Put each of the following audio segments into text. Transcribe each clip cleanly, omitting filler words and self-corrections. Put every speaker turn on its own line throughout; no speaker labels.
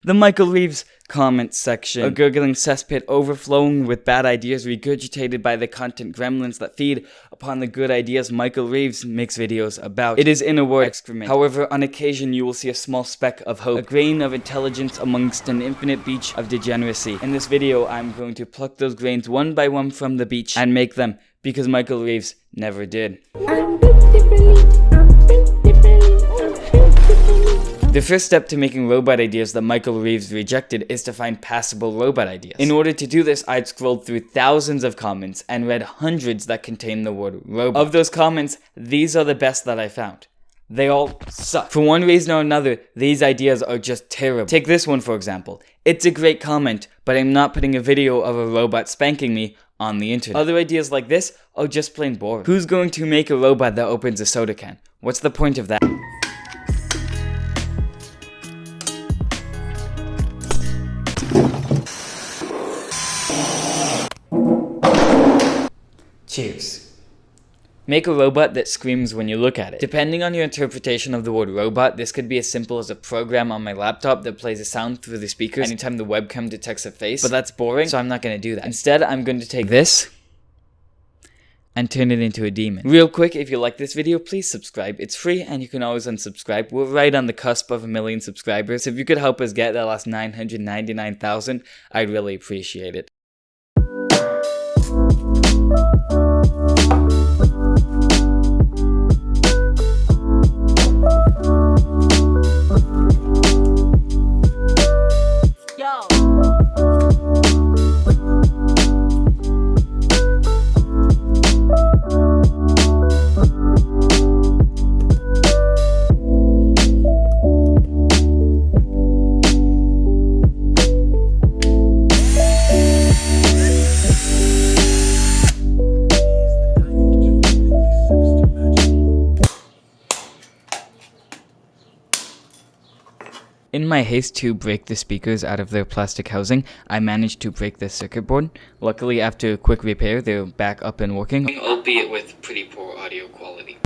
The Michael Reeves comment section. A gurgling cesspit overflowing with bad ideas regurgitated by the content gremlins that feed upon the good ideas Michael Reeves makes videos about. It is in a word, excrement. However, on occasion you will see a small speck of hope, a grain of intelligence amongst an infinite beach of degeneracy. In this video, I'm going to pluck those grains one by one from the beach and make them, because Michael Reeves never did. The first step to making robot ideas that Michael Reeves rejected is to find passable robot ideas. In order to do this, I'd scrolled through thousands of comments and read hundreds that contain the word robot. Of those comments, these are the best that I found. They all suck. For one reason or another, these ideas are just terrible. Take this one for example. It's a great comment, but I'm not putting a video of a robot spanking me on the internet. Other ideas like this are just plain boring. Who's going to make a robot that opens a soda can? What's the point of that? Cheers. Make a robot that screams when you look at it. Depending on your interpretation of the word robot, this could be as simple as a program on my laptop that plays a sound through the speakers anytime the webcam detects a face, but that's boring, so I'm not going to do that. Instead, I'm going to take this and turn it into a demon. Real quick, if you like this video, please subscribe. It's free and you can always unsubscribe. We're right on the cusp of 1 million subscribers. If you could help us get that last 999,000, I'd really appreciate it. In my haste to break the speakers out of their plastic housing, I managed to break the circuit board. Luckily, after a quick repair, they're back up and working, albeit with pretty poor audio quality.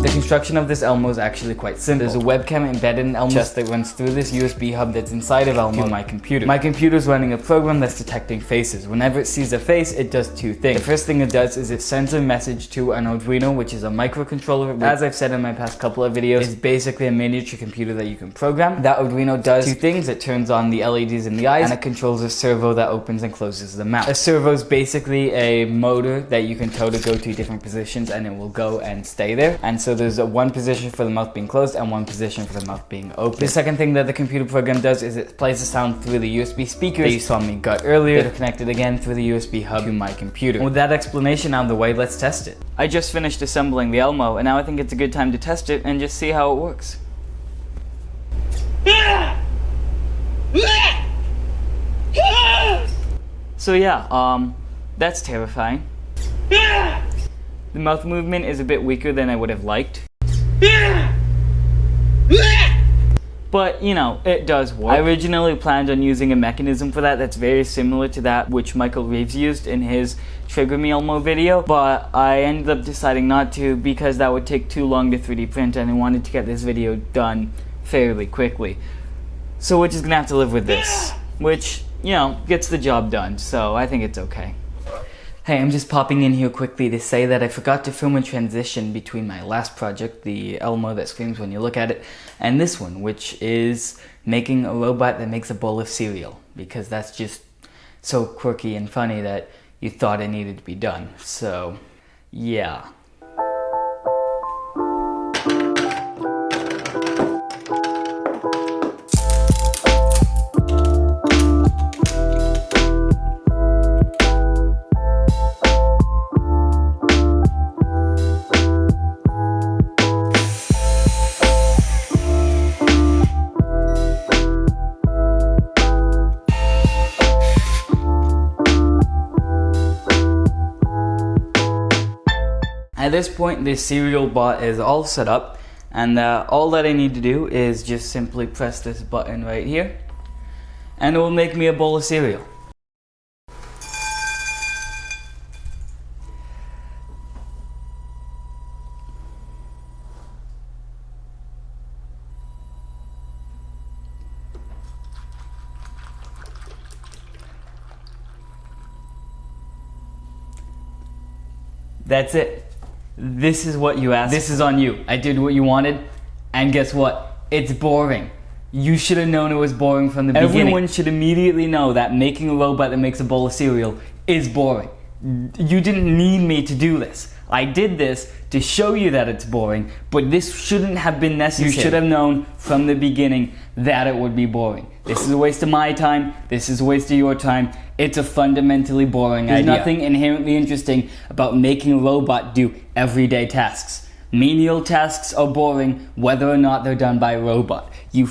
The construction of this Elmo is actually quite simple. There's a webcam embedded in Elmo's chest that runs through this USB hub that's inside of Elmo to my computer. My computer's running a program that's detecting faces. Whenever it sees a face, it does two things. The first thing it does is it sends a message to an arduino, which is a microcontroller. As I've said in my past couple of videos, it's basically a miniature computer that you can program. That arduino does two things. It turns on the LEDs in the eyes, and it controls a servo that opens and closes the mouth. A servo is basically a motor that you can tow to go to different positions, and it will go and stay there. And so there's one position for the mouth being closed and one position for the mouth being open. The second thing that the computer program does is it plays the sound through the USB speakers that you saw me gut earlier that are connected again through the USB hub to my computer. And with that explanation out of the way, let's test it. I just finished assembling the Elmo, and now I think it's a good time to test it and just see how it works. So yeah, that's terrifying. The mouth movement is a bit weaker than I would have liked. But, you know, it does work. I originally planned on using a mechanism for that that's very similar to that which Michael Reeves used in his Trigger Me Elmo video, but I ended up deciding not to because that would take too long to 3D print, and I wanted to get this video done fairly quickly. So we're just gonna have to live with this, which, you know, gets the job done, so I think it's okay. Hey, I'm just popping in here quickly to say that I forgot to film a transition between my last project, the Elmo that screams when you look at it, and this one, which is making a robot that makes a bowl of cereal, because that's just so quirky and funny that you thought it needed to be done. So, yeah. At this point, the cereal bot is all set up, and all that I need to do is just simply press this button right here, and it will make me a bowl of cereal. That's it. This is what you asked. This is on you. I did what you wanted, and guess what? It's boring. You should have known it was boring from the beginning. Everyone should immediately know that making a robot that makes a bowl of cereal is boring. You didn't need me to do this. I did this to show you that it's boring, but this shouldn't have been necessary. You should have known from the beginning that it would be boring. This is a waste of my time. This is a waste of your time. It's a fundamentally boring idea. There's nothing inherently interesting about making a robot do everyday tasks. Menial tasks are boring whether or not they're done by a robot. You